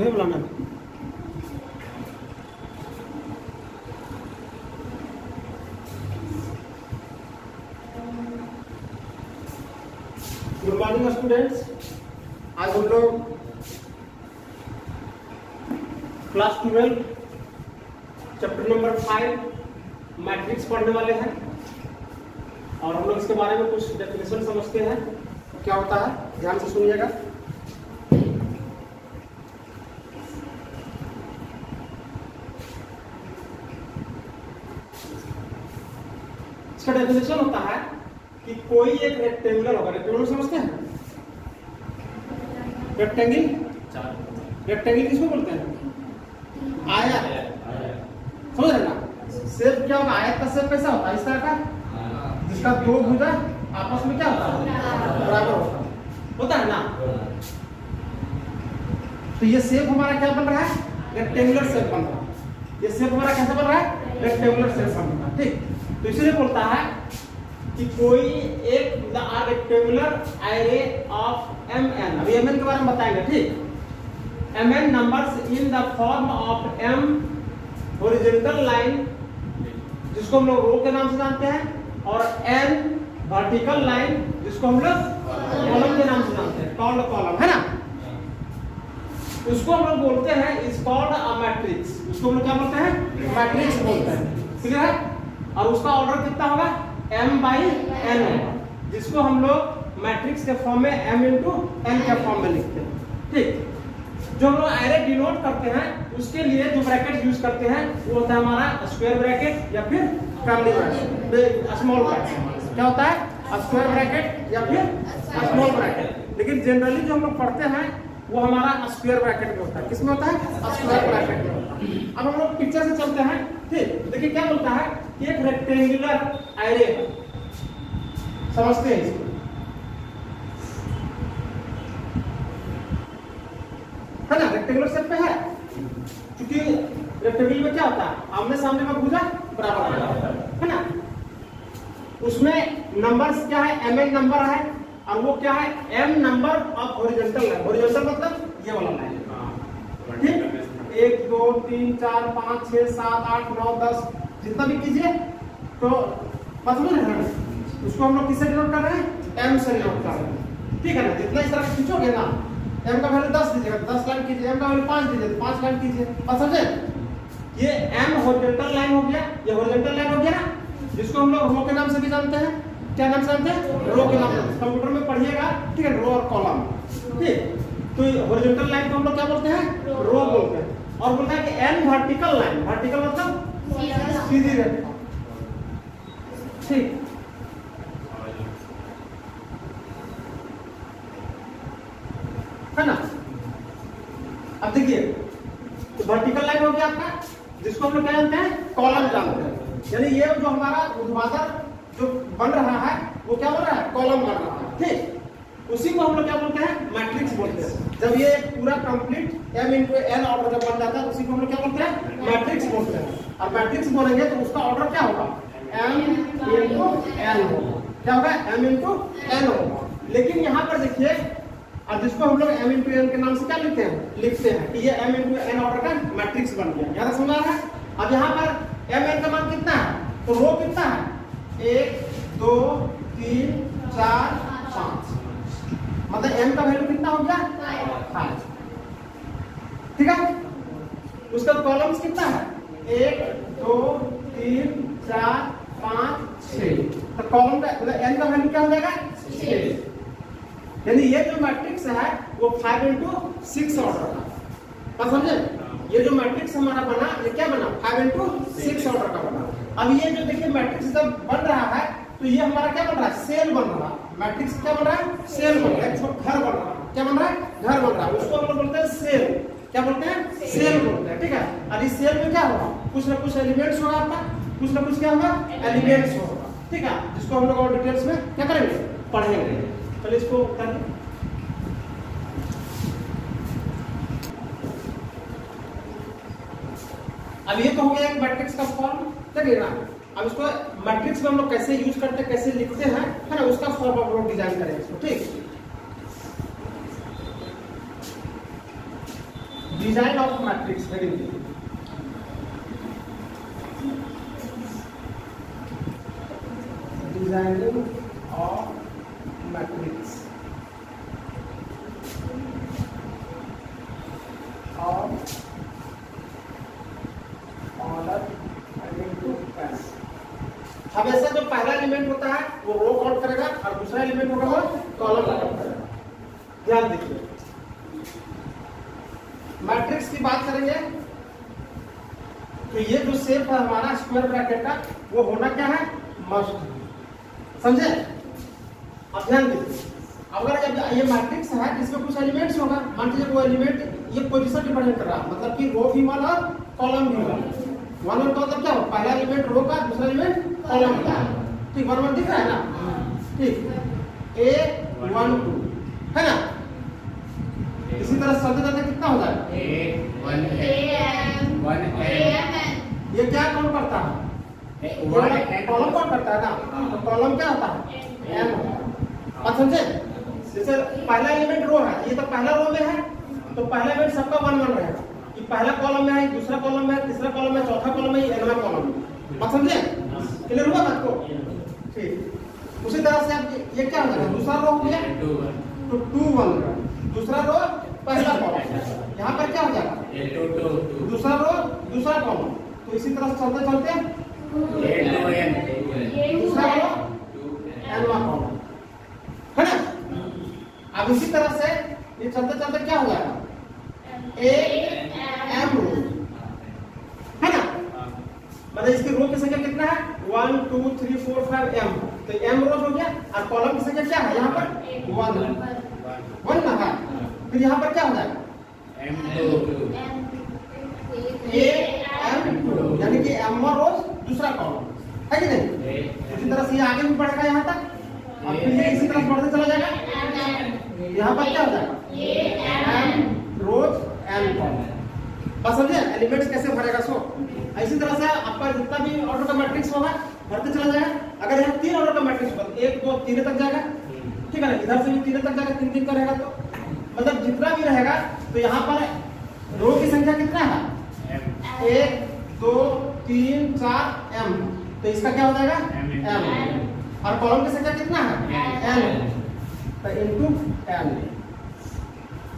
तुम्हें बुलाना। Good morning students, आज हम लोग क्लास 12 चैप्टर नंबर 5 मैट्रिक्स पढ़ने वाले हैं और हम लोग इसके बारे में कुछ डेफिनेशन समझते हैं क्या होता है। ध्यान से सुनिएगा। इसका डेफिनेशन होता है कि कोई एक रेक्टेंगुलर होगा। रेक्टेंगुलर समझते हैं? रेक्टेंगल, रेक्टेंगल किसको बोलते हैं? आयत। समझ रहे ना? शेप क्या होगा? आयत का शेप कैसा होता है? इस तरह का, जिसका दो भुजा आपस में क्या होता है? बराबर होता है ना। तो ये शेप हमारा क्या बन रहा है? रेक्टेंगुलर शेप बन रहा है। ये शेप हमारा कैसा बन रहा है? रेक्टेंगुलर शेप बन रहा है। ठीक, तो इसलिए बोलता है कि कोई एक रेक्टेंगुलर एरे ऑफ mn, अभी mn के बारे में बताएंगे। ठीक, mn numbers in the form of m horizontal line, जिसको हम लोग रो के नाम से जानते हैं, और n वर्टिकल लाइन, जिसको हम लोग कॉलम के नाम से जानते हैं, कॉल्ड कॉलम, है ना। उसको हम लोग बोलते हैं इज कॉल्ड अ मैट्रिक्स। उसको हम लोग क्या बोलते हैं? मैट्रिक्स बोलते हैं। क्लियर है? और उसका ऑर्डर कितना होगा? m/n, जिसको हम लोग मैट्रिक्स के फॉर्म में m/n के फॉर्म में लिखते हैं। ठीक, जो हम लोग एरे डिनोट करते हैं उसके लिए जो ब्रैकेट यूज करते हैं वो होता है हमारा स्क्वायर ब्रैकेट या फिर कर्ली ब्रैकेट, स्मॉल ब्रैकेट। क्या होता है? स्क्वायर ब्रैकेट या फिर स्मॉल ब्रैकेट। लेकिन जनरली जो हम लोग पढ़ते हैं वो हमारा स्क्वायर ब्रैकेट में होता है। किसमें होता है? स्क्वायर ब्रैकेट में होता है। अब हम लोग पिक्चर से चलते हैं। ठीक, देखिए क्या बोलता है कि एक रेक्टेंगुलर एरे, समझते हैं इसको, है ना। रेक्टेंगुलर शेप पे है, क्योंकि रेक्टेंगल में क्या होता है? आमने सामने का भुजा बराबर है ना। उसमें नंबर्स क्या है? mn नंबर है, और वो क्या है? m number of horizontal line. Horizontal मतलब ये वाला लाइन। ठीक, 1 2 3 4 5 6 7 8 9 10 जितना भी कीजिए तो मतलब उसको हम लोग किससे डिनोट कर रहे हैं? m से डिनोट कर रहे हैं। ठीक है ना। जितना इस तरह खींचोगे ना, m का वैल्यू 10 दीजिएगा, 10 लाइन कीजिए, m का वैल्यू 5 दीजिए, 5 लाइन कीजिए। बात समझे? ये m हॉरिजॉन्टल लाइन हो गया, ये हॉरिजॉन्टल लाइन हो गया ना, जिसको हम लोग रो के नाम से भी जानते हैं। क्या नाम से जानते हैं? रो के नाम से। कंप्यूटर में पढ़िएगा, ठीक है, रो और कॉलम। ठीक, तो हॉरिजॉन्टल लाइन को हम लोग क्या बोलते हैं? रो बोलते हैं। और बोलते हैं कि n वर्टिकल लाइन, वर्टिकल मतलब सीधी रेखा। ठीक, है ना। अब देखिए, तो वर्टिकल लाइन हो गया आपका, जिसको हम लोग क्या जानते हैं? कॉलम जानते हैं। यानी ये जो हमारा ऊर्ध्वाधर जो बन रहा है वो क्या बन रहा है? कॉलम बन रहा है। ठीक, उसी को हम लोग क्या बोलते हैं? मैट्रिक्स बोलते हैं। जब ये पूरा कंप्लीट m/n ऑर्डर जब बन जाता है तो उसी को हम लोग क्या बोलते हैं? मैट्रिक्स बोलते हैं। और मैट्रिक्स बोलेंगे तो उसका ऑर्डर क्या होगा? m/n होगा। क्या होगा? m/n होगा। लेकिन यहाँ पर देखिए, और जिसको हम लोग m/n के नाम से क्या लिखते हैं? कि ये m/n ऑर्डर का मैट्रिक्स बन गया। याद समझ आ रहा है? अब यहाँ पर mn का मान कितना है? तो रो कितना है? 1 2 3 4 5, मतलब m का वैल्यू कितना हो गया? 5। ठीक है। उसका कॉलम्स कितना है? 1 2 3 4 5 6। तो कॉलम का मतलब n का वैल्यू क्या हो जाएगा? 6। यानी ये जो मैट्रिक्स है वो 5/6 ऑर्डर का। बात समझे? ये जो मैट्रिक्स हमारा बना, ये क्या बना? 5/6 ऑर्डर का बना। अब ये जो देखिए मैट्रिक्स जब बन रहा है तो ये हमारा क्या बन रहा है? सेल बन रहा है। मैट्रिक्स क्या बन रहा है? सेल बन रहा है। घर बन रहा है। क्या बन रहा है? घर बन रहा है। उसको हम लोग बोलते हैं सेल। क्या बोलते हैं? सेल बोलते हैं। ठीक है। और इस सेल में क्या होगा? कुछ ना कुछ एलिमेंट्स होगा आपका, कुछ ना कुछ क्या होगा? एलिमेंट्स होगा। ठीक है, जिसको हम लोग और डिटेल्स में क्या करेंगे? पढ़ेंगे। चलिए इसको करें। अब ये तो हो गया एक मैट्रिक्स का फॉर्म। चलिए ना, अब इसको मैट्रिक्स में हम लोग कैसे यूज करते हैं, कैसे लिखते हैं, है ना, उसका फॉर्म हम लोग डिजाइन करेंगे इसको। ठीक, डिजाइन ऑफ मैट्रिक्स हेडिंग दी। Designing of matrix of order according to pace. हमेशा जो पहला एलिमेंट होता है वो रो काउंट करेगा और दूसरा एलिमेंट होगा वो कॉलम काउंट करेगा। ध्यान दीजिए, मैट्रिक्स की बात करेंगे तो ये जो शेप है हमारा स्क्वायर ब्रैकेट का वो होना क्या है, मस्ट। समझे? अब ध्यान दीजिए, अगर जब ये मैट्रिक्स है जिसमें कुछ एलिमेंट्स होगा, मान लीजिए वो एलिमेंट ये पोजीशन डिपेंड कर रहा है, मतलब कि रो भी वन और कॉलम भी वन। वन वन का मतलब क्या हो, पहला एलिमेंट रो का, दूसरा एलिमेंट कॉलम का। ठीक, वन वन दिख रहा है ना? ठीक, A1 2 है ना? इसी तरह चलते चलते कितना हो जाएगा, ये क्या काउंट करता है, कॉलम काउंट करता है ना, तो कॉलम क्या होता है, M होता है। अब समझे, जैसे पहला एलिमेंट रो है, ये तो पहला रो में है, तो पहला एलिमेंट सबका वन वन रहेगा। ये पहला कॉलम में है, दूसरा कॉलम में है, तीसरा कॉलम में, चौथा कॉलम में, nवां कॉलम में। बात समझे? क्लियर हुआ बात को? ठीक, उसी तरह से अब ये क्या हो जाएगा, दूसरा रो हो गया तो 2 1 का, दूसरा रो पहला कॉलम, यहाँ पर क्या हो जाएगा, दूसरा रो दूसरा कॉलम। तो इसी तरह से चलते चलते दूसरा रो nवां कॉलम, है ना? अब इसी तरह से ये चलते चलते क्या हो जाएगा, M रो, है ना? मतलब इसकी रो की संख्या कितना है, 1 2 3 4 5 M, तो M रोज हो गया। और कॉलम की संख्या क्या है यहाँ पर, 1 ना है। फिर यहाँ पर क्या हो जाएगा, M2, यानी कि M1 रोज दूसरा कॉलम, है कि नहीं? इसी तरह से ये आगे भी बढ़ेगा यहाँ तक, और फिर ये इसी तरह बढ़ते चला जाएगा। यहाँ पर क्या हो जाएगा, M रोज M कॉलम। बस समझे एलिमेंट्स कैसे भरेगा। सो इसी तरह से आपका जितना भी ऑर्डर का मैट्रिक्स होगा बढ़ते चला जाएगा। अगर यहाँ 3 ऑर्डर का मैट्रिक्स होगा, 1 2 3 तक जाएगा, ठीक है ना? इधर से भी 3 तक जाएगा, 3 3 का रहेगा, तो मतलब जितना भी रहेगा। तो यहाँ पर रो की संख्या कितना है, 1 2 3 4 M, तो इसका क्या हो जाएगा, M। और कॉलम की संख्या कितना है, N, तो इनटू N,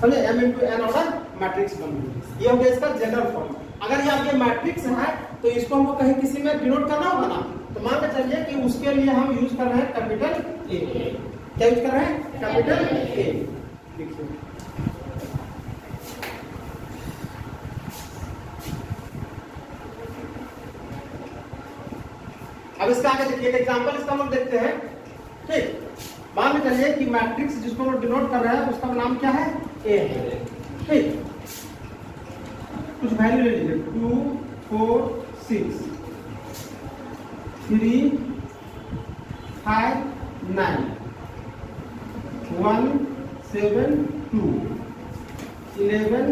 समझे? M into N order matrix बन गया। ये हो गया इसका जनरल फॉर्म। अगर ये आपके मैट्रिक्स है तो इसको हमको कहीं किसी में डिनोट करना होगा ना, तो मान के चलिए कि उसके लिए हम यूज कर रहे हैं कैपिटल A। क्या यूज कर रहे हैं, कैपिटल A। देखिए अब इसका आगे देखिए एक एग्जांपल इसका हम लोग देखते हैं। ठीक, मान के चलिए कि मैट्रिक्स जिसको हम डिनोट कर रहे हैं उसका नाम क्या है, A है। ठीक, कुछ वैल्यू ले लीजिए, 2 4 6 3 5 9 1 7 2 11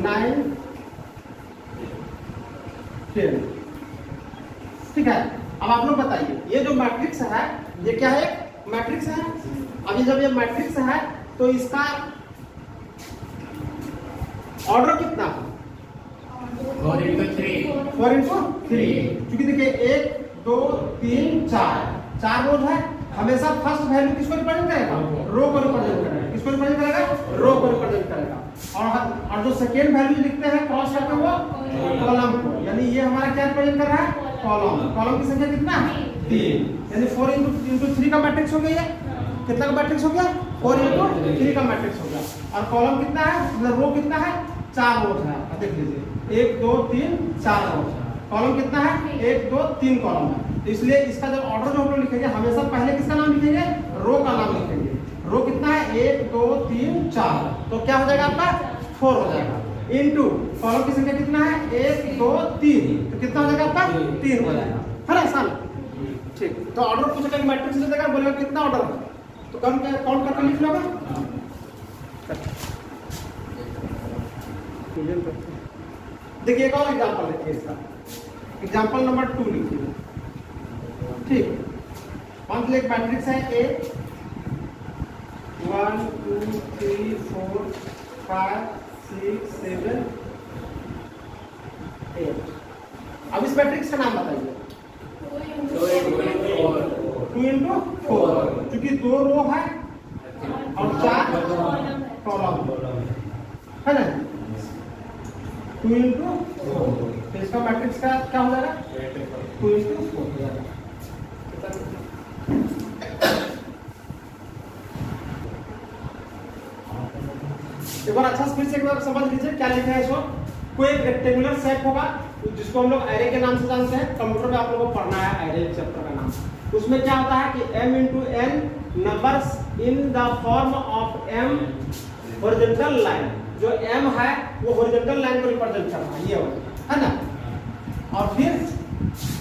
9 10। ठीक है, अब आप लोग बताइए ये जो मैट्रिक्स है ये क्या है, मैट्रिक्स है। अभी जब ये मैट्रिक्स है तो इसका ऑर्डर कितना, 4 into 3, 4 into 3, क्योंकि देखिए 1 2 3 4 रोज है। हमेशा फर्स्ट वैल्यू किसको रिप्रेजेंट करेगा, रो को रिप्रेजेंट करेगा। किसको रिप्रेजेंट करेगा, रो को रिप्रेजेंट करेगा। और जो सेकेंड वैल्यू लिखते हैं क्रॉस करके वो कॉलम को, यानी ये हमारा क्या रिप्रेजेंट कर रहा है, कॉलम। कॉलम की संख्या कितना है, 3, यानी 4 into 3 का मैट्रिक्स हो गया। कितना का मैट्रिक्स हो गया, 4 into 3 का मैट्रिक्स हो गया। और कॉलम कितना है, मतलब रो कितना है, 4 रोज है। देख लीजिए 1 2 3 4 रोज है। कॉलम कितना है, 1 2 3 कॉलम है। तो इसलिए इसका जब ऑर्डर जो हम लोग लिखेंगे हमेशा पहले किसका नाम लिखेंगे, रो का नाम लिखेंगे। रो कितना है, 1 2 3 4, तो क्या हो जाएगा आपका 4 हो जाएगा। इनटू कॉलम की संख्या कितना है, 1 2 3, तो कितना हो जाएगा आपका 3 हो जाएगा। है ना आसान। ठीक, तो ऑर्डर पूछेगा कि मैट्रिक्स से देगा, बोलेगा कितना ऑर्डर है, तो कम काउंट करके लिख लोगे। देखिए एक और एग्जांपल देखिए इसका, एग्जांपल नंबर 2 लिखिए। ठीक, मान लीजिए एक मैट्रिक्स है A 1 2 3 4 5 6 7 8। अब इस मैट्रिक्स का नाम बताइए। 2 into 4, क्योंकि 2 रो है और 4 कॉलम है ना। 2 into 4, तो इसका मैट्रिक्स का क्या हो जाएगा? 2 into 4 हो जाएगा। एक बार अच्छा फिर से एक बार समझ लीजिए क्या लिखा है इसको। कोई एक रेक्टेंगुलर शेप होगा जिसको हम लोग एरे के नाम से जानते हैं। कंप्यूटर में आप लोगों को पढ़ना है एरे चैप्टर का नाम। उसमें क्या होता है कि m into n numbers in the form of m horizontal line. जो m है वो हॉरिजॉन्टल लाइन को रिप्रेजेंट कर रहा है, ये है ना। और फिर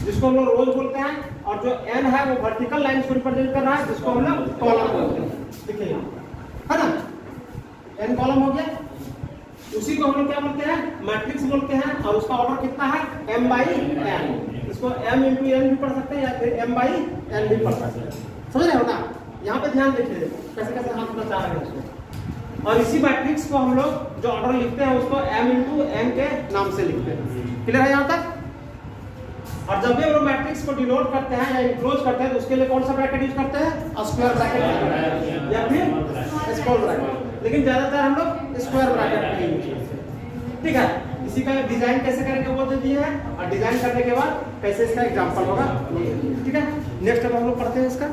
जिसको हम लोग रोज बोलते हैं, और जो n है वो वर्टिकल लाइन को रिप्रेजेंट कर रहा है, जिसको हम लोग कॉलम बोलते हैं। देखिए यहाँ है ना, n कॉलम हो गया। उसी को हम लोग क्या बोलते हैं? मैट्रिक्स बोलते हैं। और उसका ऑर्डर कितना है? m by n। इसको m into n भी पढ़ सकते हैं या फिर m by n भी पढ़ सकते हैं। समझ रहे हो ना? यहाँ पे ध्यान देखिए कैसे कैसे हाथ बचा रहे हैं उसको। और इसी मैट्रिक्स को हम लोग जो ऑर्डर लिखते हैं उसको m into n के नाम से लिखते हैं। क्लियर है यहाँ तक? और जब भी हम लोग मैट्रिक्स को डिनोट करते हैं या इनक्लोज करते हैं तो उसके लिए कौन सा ब्रैकेट यूज करते हैं? स्क्वायर ब्रैकेट या फिर स्मॉल ब्रैकेट। लेकिन ज्यादातर हम लोग स्क्वायर ब्रैकेट का यूज करते हैं। ठीक है, इसी का डिजाइन कैसे करेंगे वो दे दिए हैं, और डिजाइन करने के बाद कैसे इसका एग्जांपल होगा। ठीक है, नेक्स्ट अब हम लोग पढ़ते हैं इसका।